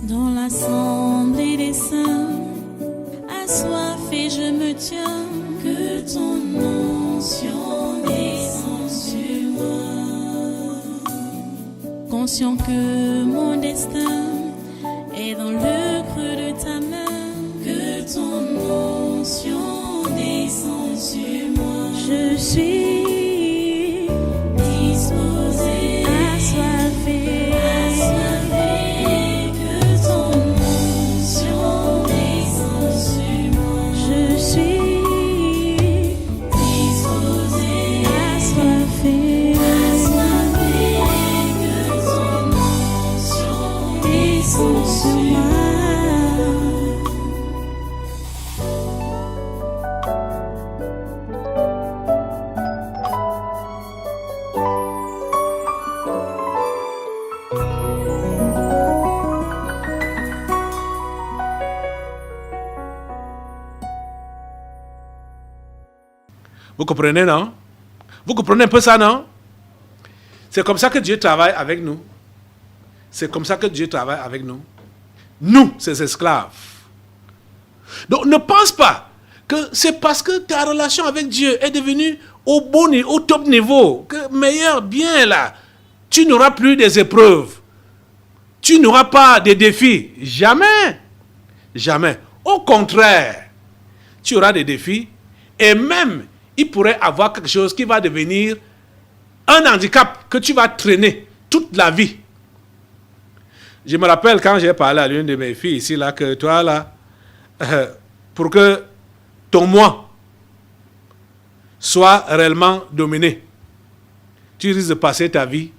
Dans l'assemblée des saints, assoiffé je me tiens, que ton onction descende sur moi. Conscient que mon destin est dans le creux de ta main, que ton onction descende sur moi. Je suis disposé, assoiffé, que ton onction descende sur moi. Je suis disposé, assoiffé, que ton onction descende sur moi. Vous comprenez, non? Vous comprenez un peu ça, non? C'est comme ça que Dieu travaille avec nous. C'est comme ça que Dieu travaille avec nous. Nous, ses esclaves. Donc, ne pense pas que c'est parce que ta relation avec Dieu est devenue au bon niveau, au top niveau, que meilleur, bien là, tu n'auras plus des épreuves. Tu n'auras pas de défis. Jamais. Jamais. Au contraire, tu auras des défis et même il pourrait avoir quelque chose qui va devenir un handicap que tu vas traîner toute la vie. Je me rappelle quand j'ai parlé à l'une de mes filles ici, là, que toi, là, pour que ton moi soit réellement dominé, tu risques de passer ta vie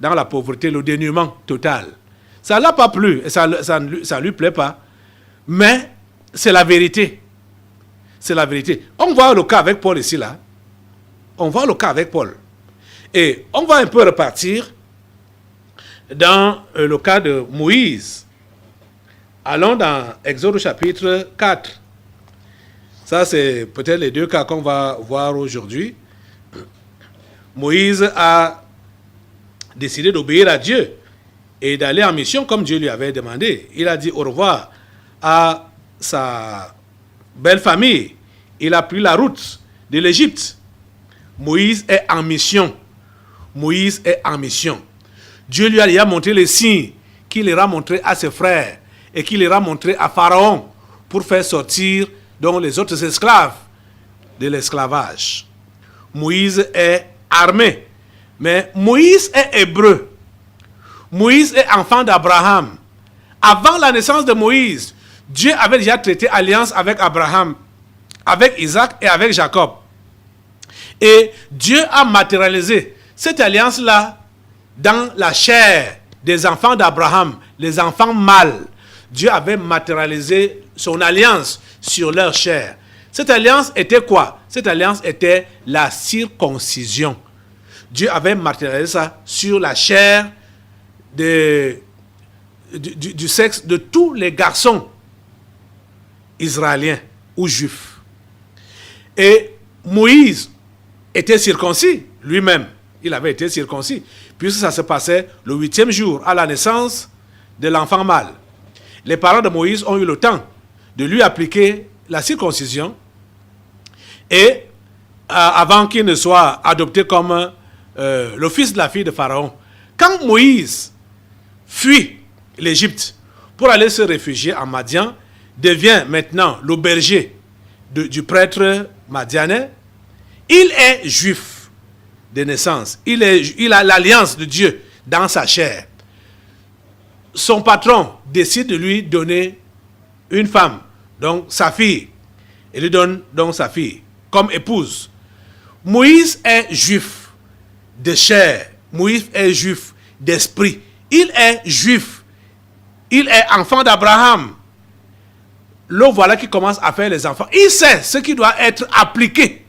dans la pauvreté, le dénuement total. Ça ne l'a pas plu, et ça ne lui plaît pas, mais c'est la vérité. C'est la vérité. On voit le cas avec Paul ici, là. On voit le cas avec Paul. Et on va un peu repartir dans le cas de Moïse. Allons dans Exode chapitre 4. Ça, c'est peut-être les deux cas qu'on va voir aujourd'hui. Moïse a décidé d'obéir à Dieu et d'aller en mission comme Dieu lui avait demandé. Il a dit au revoir à sa belle famille. Il a pris la route de l'Égypte. Moïse est en mission. Moïse est en mission. Dieu lui a montré les signes qu'il ira montrer à ses frères et qu'il ira montrer à Pharaon pour faire sortir donc les autres esclaves de l'esclavage. Moïse est armé. Mais Moïse est hébreu. Moïse est enfant d'Abraham. Avant la naissance de Moïse, Dieu avait déjà traité alliance avec Abraham, avec Isaac et avec Jacob. Et Dieu a matérialisé cette alliance-là dans la chair des enfants d'Abraham, les enfants mâles. Dieu avait matérialisé son alliance sur leur chair. Cette alliance était quoi? Cette alliance était la circoncision. Dieu avait matérialisé ça sur la chair du sexe de tous les garçons israéliens ou juifs. Et Moïse était circoncis lui-même. Il avait été circoncis, puisque ça se passait le 8e jour à la naissance de l'enfant mâle. Les parents de Moïse ont eu le temps de lui appliquer la circoncision et avant qu'il ne soit adopté comme le fils de la fille de Pharaon. Quand Moïse fuit l'Égypte pour aller se réfugier en Madian, devient maintenant le berger du madianais, il est juif de naissance. Il a l'alliance de Dieu dans sa chair. Son patron décide de lui donner une femme, donc sa fille. Il lui donne donc sa fille comme épouse. Moïse est juif de chair. Moïse est juif d'esprit. Il est juif. Il est enfant d'Abraham. Le voilà qui commence à faire les enfants. Il sait ce qui doit être appliqué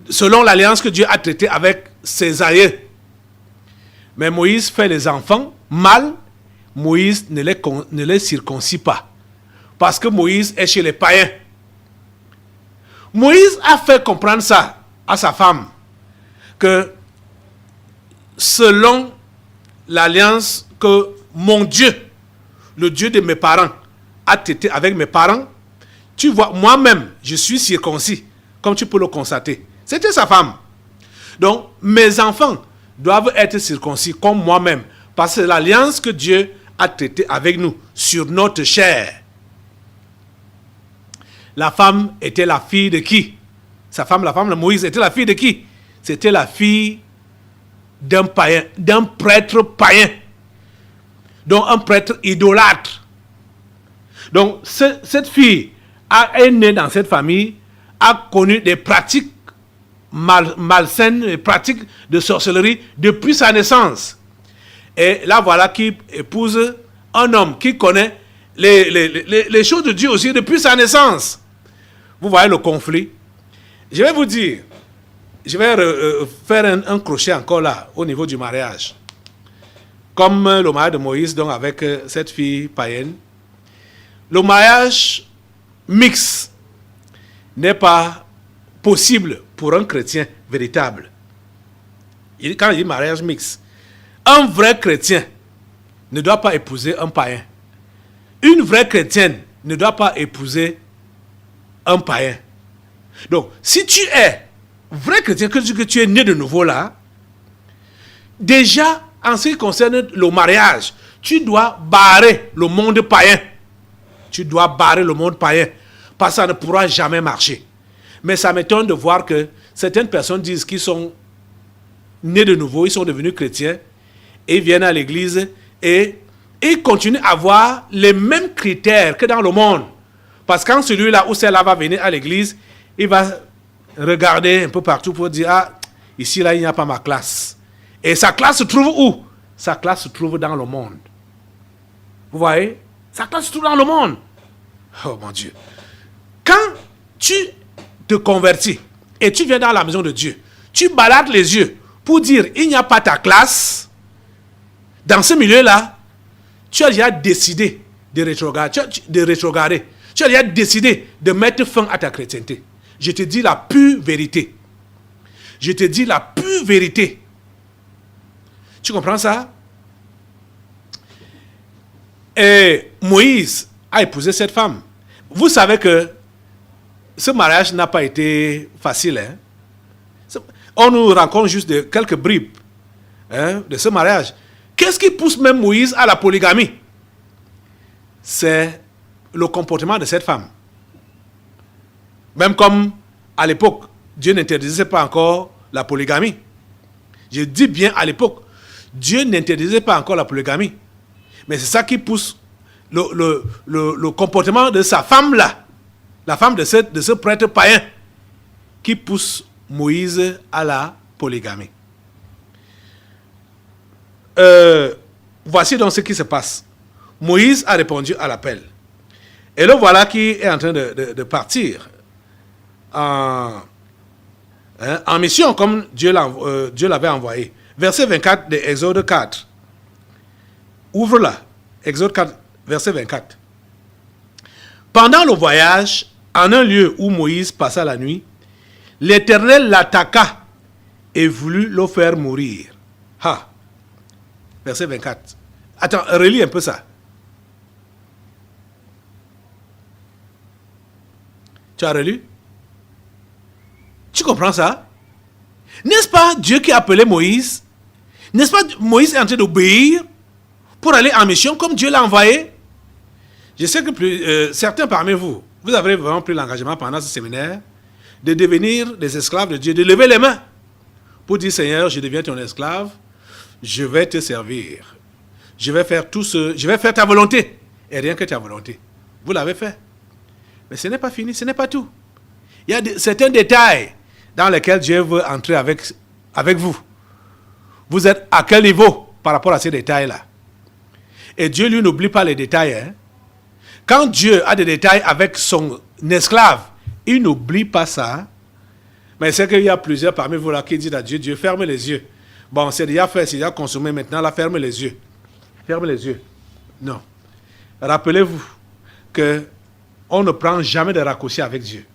selon l'alliance que Dieu a traitée avec ses aïeux. Mais Moïse fait les enfants mâles. Moïse ne les circoncis pas. Parce que Moïse est chez les païens. Moïse a fait comprendre ça à sa femme. Que selon l'alliance que mon Dieu, le Dieu de mes parents, a traité avec mes parents, tu vois, moi-même, je suis circoncis, comme tu peux le constater. C'était sa femme. Donc, mes enfants doivent être circoncis comme moi-même, parce que c'est l'alliance que Dieu a traitée avec nous, sur notre chair. La femme était la fille de qui? Sa femme, la femme de Moïse, était la fille de qui? C'était la fille d'un païen, d'un prêtre païen. Donc, un prêtre idolâtre. Donc, cette fille est née dans cette famille, a connu des pratiques malsaines, des pratiques de sorcellerie depuis sa naissance. Et là, voilà qui épouse un homme qui connaît les choses de Dieu aussi depuis sa naissance. Vous voyez le conflit. Je vais vous dire, je vais faire un crochet encore là, au niveau du mariage. Comme le mariage de Moïse, donc avec cette fille païenne. Le mariage mixte n'est pas possible pour un chrétien véritable. Quand il dit mariage mixte, un vrai chrétien ne doit pas épouser un païen. Une vraie chrétienne ne doit pas épouser un païen. Donc, si tu es vrai chrétien, que tu es né de nouveau là, déjà, en ce qui concerne le mariage, tu dois barrer le monde païen. Tu dois barrer le monde païen, parce que ça ne pourra jamais marcher. Mais ça m'étonne de voir que certaines personnes disent qu'ils sont nés de nouveau, ils sont devenus chrétiens, et viennent à l'église, et ils continuent à avoir les mêmes critères que dans le monde. Parce que quand celui-là ou celle-là va venir à l'église, il va regarder un peu partout pour dire, ah, ici, là, il n'y a pas ma classe. Et sa classe se trouve où? Sa classe se trouve dans le monde. Vous voyez? Sa classe se trouve dans le monde. Oh mon Dieu. Quand tu te convertis et tu viens dans la maison de Dieu, tu balades les yeux pour dire, il n'y a pas ta classe. Dans ce milieu-là, tu as déjà décidé de rétrograder. Tu as déjà décidé de mettre fin à ta chrétienté. Je te dis la pure vérité. Je te dis la pure vérité. Tu comprends ça? Et Moïse a épousé cette femme. Vous savez que ce mariage n'a pas été facile. Hein? On nous raconte juste quelques bribes de ce mariage. Qu'est-ce qui pousse même Moïse à la polygamie? C'est le comportement de cette femme. Même comme à l'époque, Dieu n'interdisait pas encore la polygamie. Je dis bien à l'époque, Dieu n'interdisait pas encore la polygamie. Mais c'est ça qui pousse le comportement de sa femme-là, la femme de ce prêtre païen, qui pousse Moïse à la polygamie. Voici donc ce qui se passe. Moïse a répondu à l'appel. Et le voilà qui est en train de partir en mission comme Dieu l'avait envoyé. Verset 24 de Exode 4. Ouvre-la. Exode 4, verset 24. Pendant le voyage, en un lieu où Moïse passa la nuit, l'Éternel l'attaqua et voulut le faire mourir. Ha. Verset 24. Attends, relis un peu ça. Tu as relu? Tu comprends ça? N'est-ce pas Dieu qui a appelé Moïse? N'est-ce pas Moïse est en train d'obéir pour aller en mission comme Dieu l'a envoyé? Je sais que certains parmi vous, vous avez vraiment pris l'engagement pendant ce séminaire de devenir des esclaves de Dieu, de lever les mains pour dire, Seigneur, je deviens ton esclave, je vais te servir. Je vais faire tout je vais faire ta volonté et rien que ta volonté. Vous l'avez fait. Mais ce n'est pas fini, ce n'est pas tout. Il y a certains détails dans lesquels Dieu veut entrer avec vous. Vous êtes à quel niveau par rapport à ces détails-là? Et Dieu, lui, n'oublie pas les détails. Hein? Quand Dieu a des détails avec son esclave, il n'oublie pas ça. Mais c'est qu'il y a plusieurs parmi vous là qui disent à Dieu, Dieu, ferme les yeux. Bon, c'est déjà fait, c'est déjà consommé, maintenant, là, ferme les yeux. Ferme les yeux. Non. Rappelez-vous que on ne prend jamais de raccourci avec Dieu.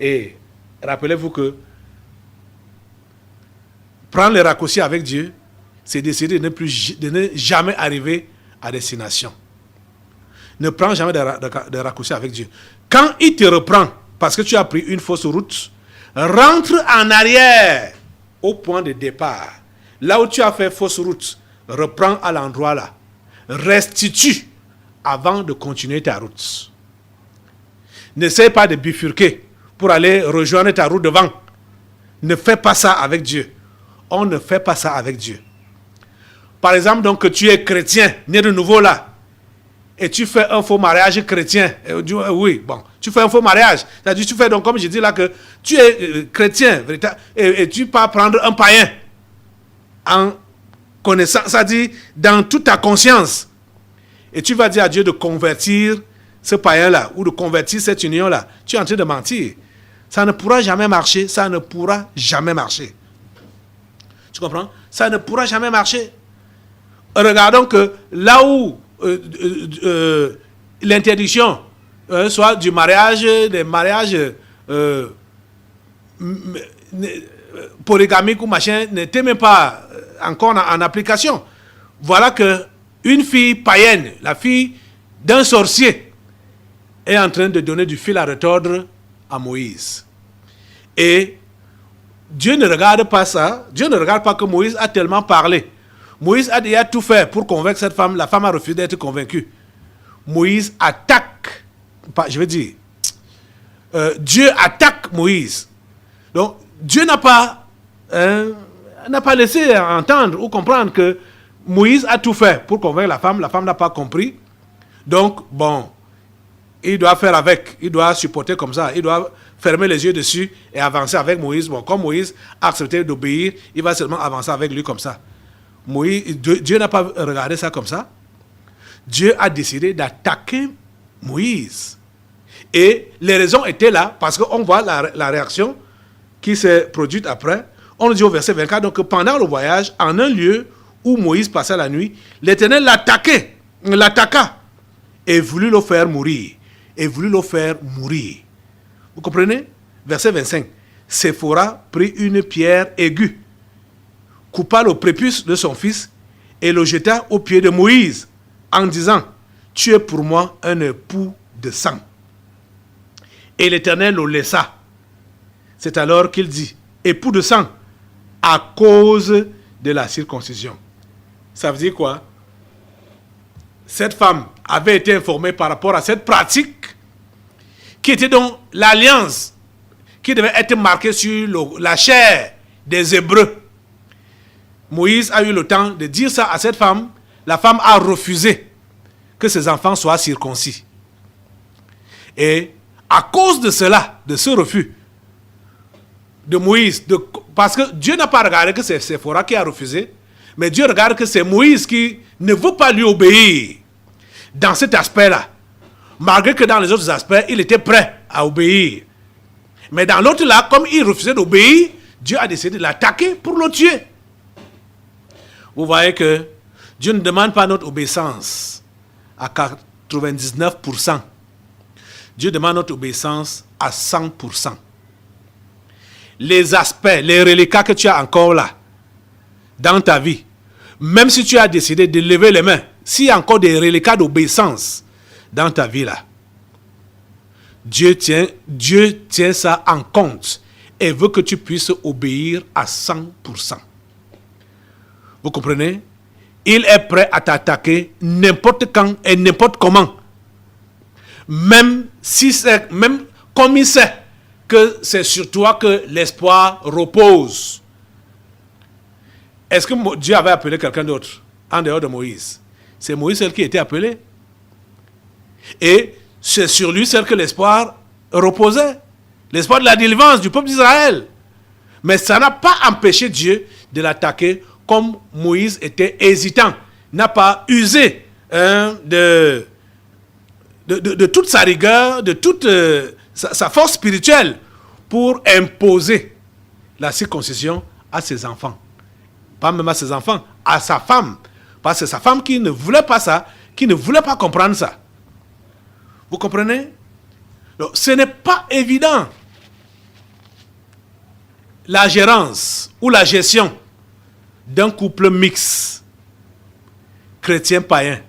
Et rappelez-vous que prendre les raccourcis avec Dieu, c'est décider de ne jamais arriver à destination. Ne prends jamais de raccourcis avec Dieu. Quand il te reprend, parce que tu as pris une fausse route, rentre en arrière au point de départ. Là où tu as fait fausse route, reprends à l'endroit là. Restitue avant de continuer ta route. N'essaie pas de bifurquer pour aller rejoindre ta route devant. Ne fais pas ça avec Dieu. On ne fait pas ça avec Dieu. Par exemple, donc, que tu es chrétien, né de nouveau là, et tu fais un faux mariage chrétien. Oui, bon, tu fais un faux mariage. C'est-à-dire, tu fais donc, comme je dis là, que tu es chrétien, et tu pars prendre un païen en connaissant, c'est-à-dire, dans toute ta conscience. Et tu vas dire à Dieu de convertir ce païen-là, ou de convertir cette union-là. Tu es en train de mentir. Ça ne pourra jamais marcher. Ça ne pourra jamais marcher. Tu comprends? Ça ne pourra jamais marcher. Regardons que là où l'interdiction, soit du mariage, des mariages polygamiques ou machin, n'était même pas encore en application. Voilà que une fille païenne, la fille d'un sorcier, est en train de donner du fil à retordre à Moïse. Et Dieu ne regarde pas ça. Dieu ne regarde pas que Moïse a tellement parlé. Moïse a déjà tout fait pour convaincre cette femme. La femme a refusé d'être convaincue. Moïse attaque. Je veux dire, Dieu attaque Moïse. Donc, Dieu n'a pas laissé entendre ou comprendre que Moïse a tout fait pour convaincre la femme. La femme n'a pas compris. Donc, bon, il doit faire avec. Il doit supporter comme ça. Il doit fermer les yeux dessus et avancer avec Moïse. Bon, comme Moïse a accepté d'obéir, il va seulement avancer avec lui comme ça. Dieu n'a pas regardé ça comme ça. Dieu a décidé d'attaquer Moïse. Et les raisons étaient là, parce qu'on voit la réaction qui s'est produite après. On nous dit au verset 24, donc pendant le voyage, en un lieu où Moïse passait la nuit, l'Éternel l'attaqua et voulut le faire mourir. Vous comprenez? Verset 25. Séphora prit une pierre aiguë, coupa le prépuce de son fils et le jeta aux pieds de Moïse en disant, tu es pour moi un époux de sang. Et l'Éternel le laissa. C'est alors qu'il dit, époux de sang, à cause de la circoncision. Ça veut dire quoi? Cette femme avait été informée par rapport à cette pratique qui était donc l'alliance qui devait être marquée sur la chair des Hébreux. Moïse a eu le temps de dire ça à cette femme. La femme a refusé que ses enfants soient circoncis. Et à cause de cela, de ce refus de Moïse, parce que Dieu n'a pas regardé que c'est Séphora qui a refusé, mais Dieu regarde que c'est Moïse qui ne veut pas lui obéir dans cet aspect-là. Malgré que dans les autres aspects, il était prêt à obéir. Mais dans l'autre là, comme il refusait d'obéir, Dieu a décidé de l'attaquer pour le tuer. Vous voyez que Dieu ne demande pas notre obéissance à 99%. Dieu demande notre obéissance à 100%. Les aspects, les reliquats que tu as encore là, dans ta vie, même si tu as décidé de lever les mains, s'il y a encore des reliquats d'obéissance dans ta vie là, Dieu tient ça en compte et veut que tu puisses obéir à 100%. Vous comprenez? Il est prêt à t'attaquer n'importe quand et n'importe comment. Même comme il sait que c'est sur toi que l'espoir repose. Est-ce que Dieu avait appelé quelqu'un d'autre en dehors de Moïse? C'est Moïse seul qui était appelé. Et c'est sur lui seul que l'espoir reposait. L'espoir de la délivrance du peuple d'Israël. Mais ça n'a pas empêché Dieu de l'attaquer comme Moïse était hésitant. N'a pas usé de toute sa rigueur, de toute sa force spirituelle pour imposer la circoncision à ses enfants. Pas même à ses enfants, à sa femme. Parce que c'est sa femme qui ne voulait pas ça, qui ne voulait pas comprendre ça. Vous comprenez? Donc, ce n'est pas évident. La gérance ou la gestion d'un couple mixte, chrétien-païen,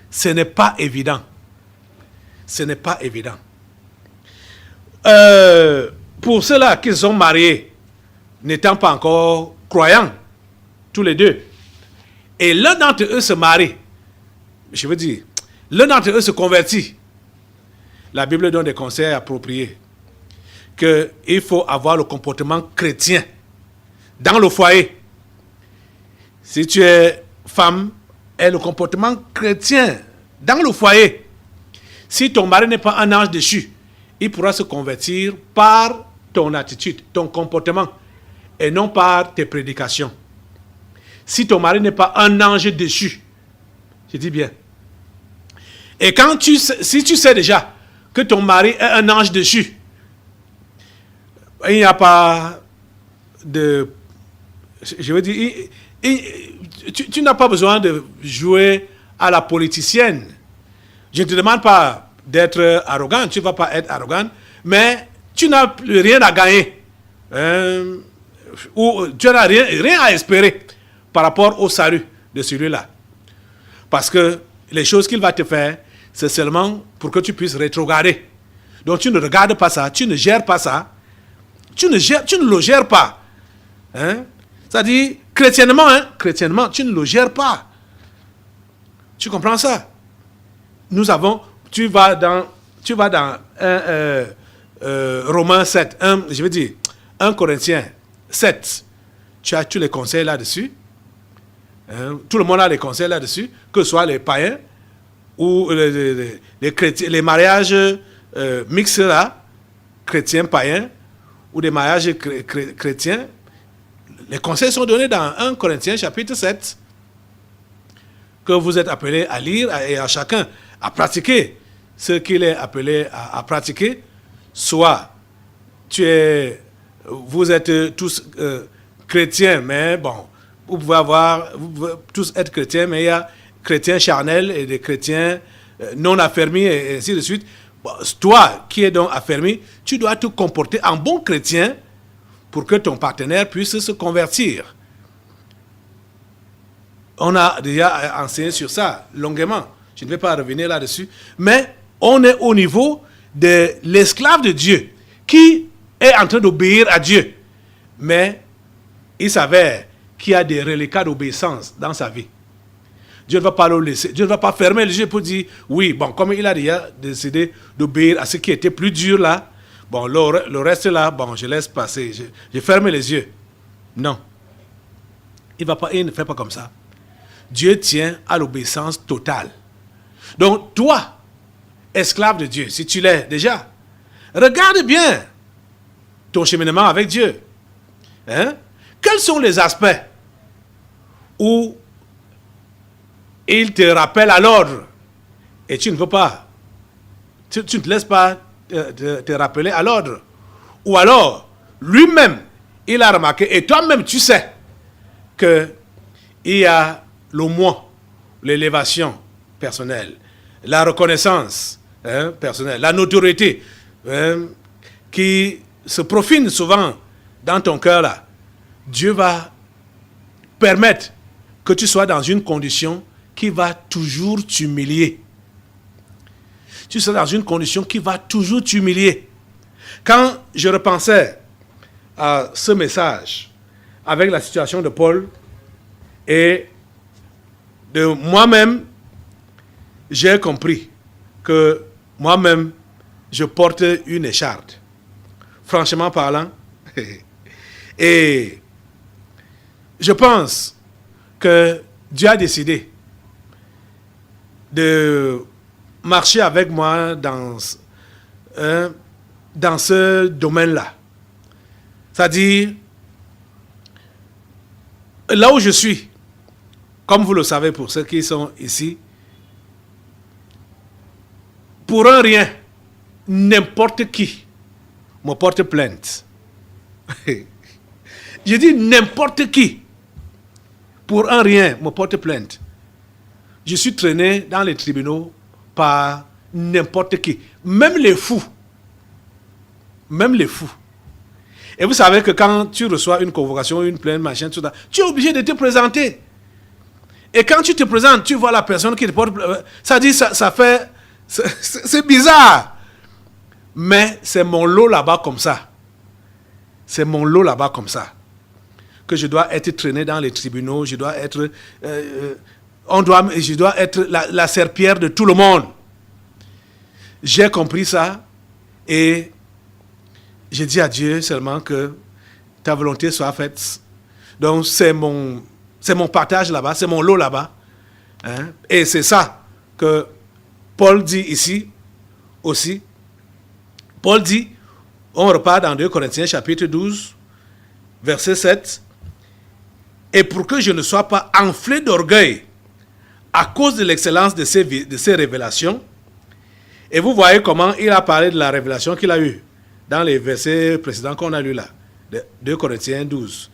ce n'est pas évident. Ce n'est pas évident. Pour ceux-là qui sont mariés, n'étant pas encore croyants, tous les deux, et l'un d'entre eux se marie, je veux dire, l'un d'entre eux se convertit, la Bible donne des conseils appropriés, qu'il faut avoir le comportement chrétien dans le foyer. Si tu es femme, aie le comportement chrétien dans le foyer. Si ton mari n'est pas un ange déchu, il pourra se convertir par ton attitude, ton comportement, et non par tes prédications. Si ton mari n'est pas un ange déchu, je dis bien. Et si tu sais déjà que ton mari est un ange déchu, il n'y a pas de... Je veux dire, tu n'as pas besoin de jouer à la politicienne. Je ne te demande pas d'être arrogant, tu ne vas pas être arrogant, mais tu n'as plus rien à gagner. Ou tu n'as rien à espérer par rapport au salut de celui-là. Parce que les choses qu'il va te faire, c'est seulement pour que tu puisses rétrograder. Donc tu ne regardes pas ça, tu ne gères pas ça, tu ne le gères pas. Hein? C'est-à-dire, chrétiennement, tu ne le gères pas. Tu comprends ça? Tu vas dans Romains 7, 1 Corinthiens 7. Tu as tous les conseils là-dessus. Hein? Tout le monde a les conseils là-dessus, que ce soit les païens ou les chrétiens, les mariages mixtes là, chrétiens, païens, ou des mariages chrétiens. Les conseils sont donnés dans 1 Corinthiens chapitre 7, que vous êtes appelés à lire et à chacun à pratiquer ce qu'il est appelé à pratiquer. Soit vous êtes tous chrétiens, mais bon, vous pouvez tous être chrétiens, mais il y a chrétiens charnels et des chrétiens non affermis et ainsi de suite. Bon, toi qui es donc affermi, tu dois te comporter en bon chrétien pour que ton partenaire puisse se convertir. On a déjà enseigné sur ça longuement. Je ne vais pas revenir là-dessus. Mais on est au niveau de l'esclave de Dieu qui est en train d'obéir à Dieu. Mais il s'avère qu'il y a des reliquats d'obéissance dans sa vie. Dieu ne va pas le laisser. Dieu ne va pas fermer les yeux pour dire, oui, bon, comme il a déjà décidé d'obéir à ce qui était plus dur là, bon, le reste là, bon, je laisse passer. Je ferme les yeux. Non. Il ne fait pas comme ça. Dieu tient à l'obéissance totale. Donc, toi, esclave de Dieu, si tu l'es déjà, regarde bien ton cheminement avec Dieu. Hein? Quels sont les aspects où il te rappelle à l'ordre et tu ne veux pas, tu ne te laisses pas te rappeler à l'ordre? Ou alors, lui-même, il a remarqué, et toi-même, tu sais qu'il y a le moi, l'élévation personnelle, la reconnaissance personnelle, la notoriété qui se profile souvent dans ton cœur là. Dieu va permettre que tu sois dans une condition qui va toujours t'humilier. Tu seras dans une condition qui va toujours t'humilier. Quand je repensais à ce message avec la situation de Paul et de moi-même, j'ai compris que moi-même, je porte une écharde. Franchement parlant. Et je pense que Dieu a décidé de marcher avec moi dans ce domaine-là. C'est-à-dire, là où je suis, comme vous le savez pour ceux qui sont ici, pour un rien, n'importe qui me porte plainte. Je dis n'importe qui, pour un rien, me porte plainte. Je suis traîné dans les tribunaux par n'importe qui, même les fous. Même les fous. Et vous savez que quand tu reçois une convocation, une plainte, machin, tout ça, tu es obligé de te présenter. Et quand tu te présentes, tu vois la personne qui te porte... Ça dit, ça fait... C'est bizarre. Mais c'est mon lot là-bas comme ça. C'est mon lot là-bas comme ça. Que je dois être traîné dans les tribunaux, je dois être... je dois être la serpillière de tout le monde. J'ai compris ça et j'ai dit à Dieu seulement que ta volonté soit faite. Donc c'est mon partage là-bas, c'est mon lot là-bas. Hein? Et c'est ça que Paul dit ici aussi. Paul dit, on repart dans 2 Corinthiens chapitre 12, verset 7. Et pour que je ne sois pas enflé d'orgueil à cause de l'excellence de ces révélations. Et vous voyez comment il a parlé de la révélation qu'il a eue dans les versets précédents qu'on a lus là, de 2 Corinthiens 12.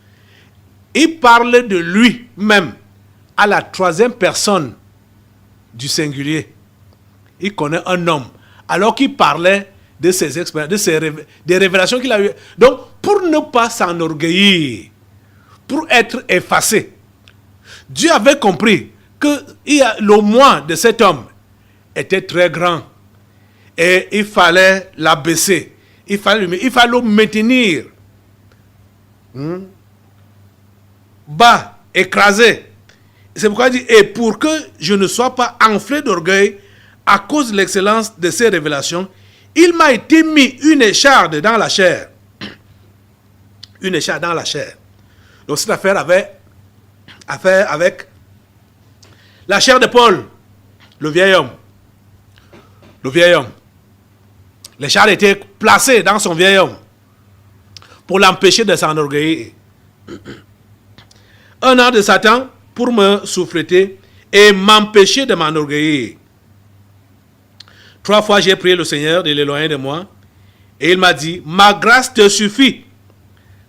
Il parle de lui-même à la 3e personne du singulier. Il connaît un homme, alors qu'il parlait de ses expériences, des révélations qu'il a eues. Donc, pour ne pas s'enorgueillir, pour être effacé, Dieu avait compris que le moi de cet homme était très grand. Et il fallait l'abaisser. Il fallait le maintenir bas, écrasé. C'est pourquoi il dit, et pour que je ne sois pas enflé d'orgueil à cause de l'excellence de ces révélations, il m'a été mis une écharde dans la chair. Une écharde dans la chair. Donc cette affaire avait affaire avec la chair de Paul, le vieil homme. Le vieil homme. L'écharde était placée dans son vieil homme pour l'empêcher de s'enorgueillir. Un an de Satan pour me souffleter et m'empêcher de m'enorgueillir. 3 fois j'ai prié le Seigneur de l'éloigner de moi et il m'a dit, ma grâce te suffit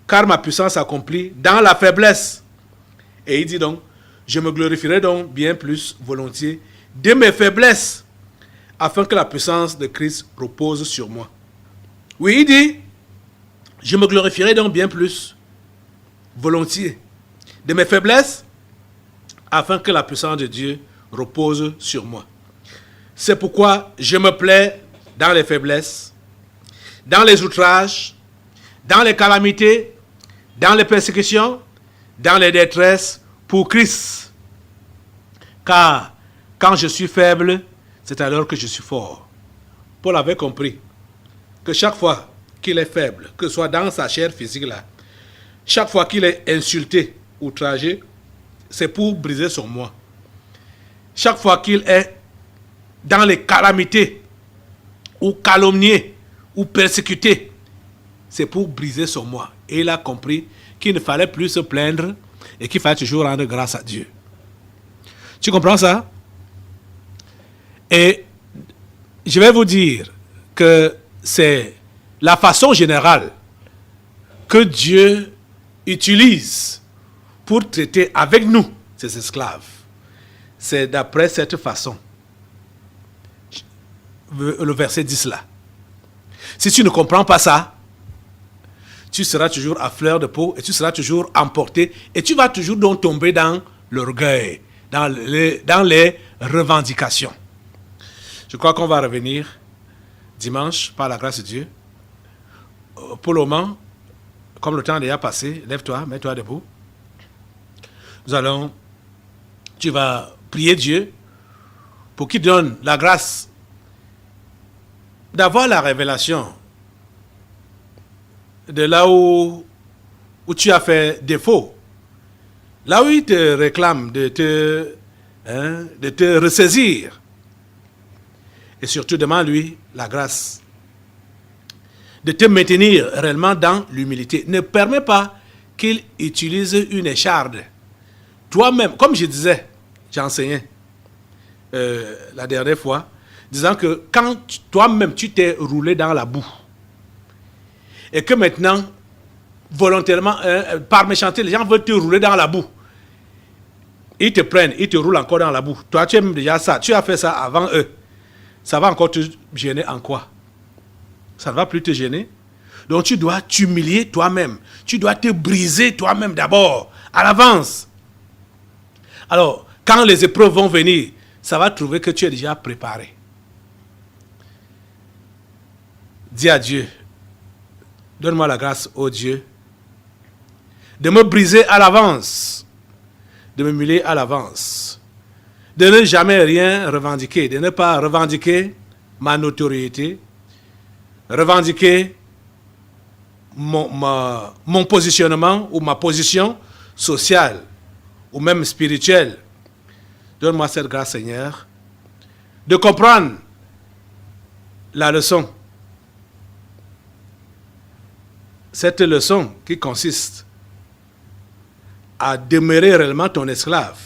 car ma puissance s'accomplit dans la faiblesse. Et il dit donc, je me glorifierai donc bien plus volontiers de mes faiblesses afin que la puissance de Christ repose sur moi. Oui, il dit, je me glorifierai donc bien plus volontiers de mes faiblesses afin que la puissance de Dieu repose sur moi. C'est pourquoi je me plais dans les faiblesses, dans les outrages, dans les calamités, dans les persécutions, dans les détresses pour Christ. Car quand je suis faible, c'est alors que je suis fort. Paul avait compris que chaque fois qu'il est faible, que ce soit dans sa chair physique là, chaque fois qu'il est insulté, outragé, c'est pour briser son moi. Chaque fois qu'il est dans les calamités, ou calomnié, ou persécuté, c'est pour briser son moi. Et il a compris qu'il ne fallait plus se plaindre et qu'il fallait toujours rendre grâce à Dieu. Tu comprends ça? Et je vais vous dire que c'est la façon générale que Dieu utilise pour traiter avec nous, ses esclaves. C'est d'après cette façon. Le verset 10 là. Si tu ne comprends pas ça, tu seras toujours à fleur de peau et tu seras toujours emporté et tu vas toujours donc tomber dans l'orgueil, dans les revendications. Je crois qu'on va revenir dimanche par la grâce de Dieu. Pour le moment, comme le temps est déjà passé, lève-toi, mets-toi debout. Tu vas prier Dieu pour qu'il donne la grâce d'avoir la révélation de là où tu as fait défaut. Là où il te réclame de te ressaisir. Et surtout, demande-lui la grâce de te maintenir réellement dans l'humilité. Ne permets pas qu'il utilise une écharde. Toi-même, comme je disais, j'enseignais la dernière fois, disant que quand toi-même tu t'es roulé dans la boue, et que maintenant, volontairement, par méchanceté, les gens veulent te rouler dans la boue, ils te prennent, ils te roulent encore dans la boue. Toi, tu aimes déjà ça, tu as fait ça avant eux. Ça va encore te gêner en quoi? Ça ne va plus te gêner. Donc tu dois t'humilier toi-même. Tu dois te briser toi-même d'abord, à l'avance. Alors, quand les épreuves vont venir, ça va trouver que tu es déjà préparé. Dis à Dieu, donne-moi la grâce, ô Dieu, de me briser à l'avance, de me m'humilier à l'avance, de ne jamais rien revendiquer, de ne pas revendiquer ma notoriété, revendiquer mon positionnement ou ma position sociale ou même spirituelle. Donne-moi cette grâce, Seigneur, de comprendre la leçon. Cette leçon qui consiste à demeurer réellement ton esclave.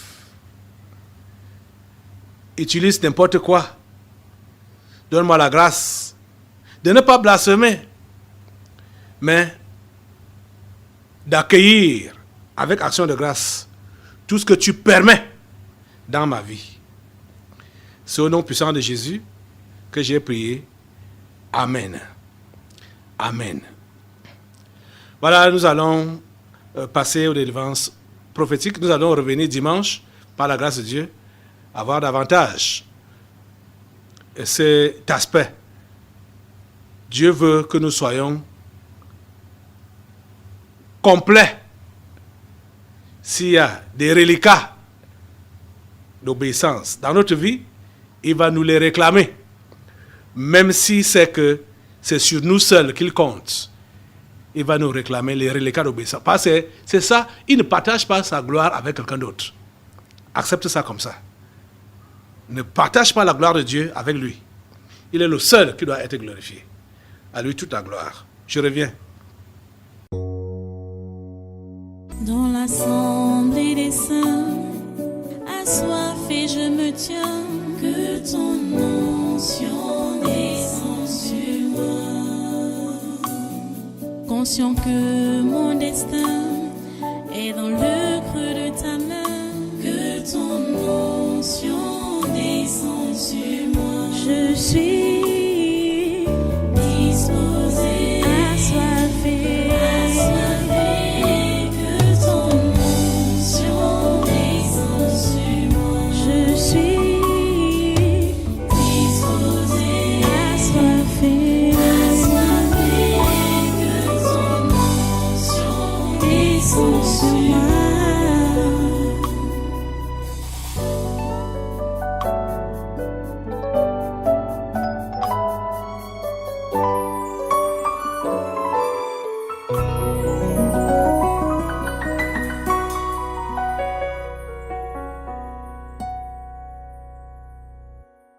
Utilise n'importe quoi. Donne-moi la grâce de ne pas blasphémer, mais d'accueillir avec action de grâce tout ce que tu permets dans ma vie. C'est au nom puissant de Jésus que j'ai prié. Amen. Amen. Voilà, nous allons passer aux délivrances prophétiques. Nous allons revenir dimanche, par la grâce de Dieu, avoir davantage cet aspect. Dieu veut que nous soyons complets. S'il y a des reliquats d'obéissance dans notre vie, il va nous les réclamer. Même si c'est que c'est sur nous seuls qu'il compte, il va nous réclamer les reliquats d'obéissance. Parce que c'est ça, il ne partage pas sa gloire avec quelqu'un d'autre. Accepte ça comme ça. Ne partage pas la gloire de Dieu avec lui. Il est le seul qui doit être glorifié. À lui toute la gloire. Je reviens. Dans l'assemblée des saints, assoiffé je me tiens, que ton onction descend sur moi. Conscient que mon destin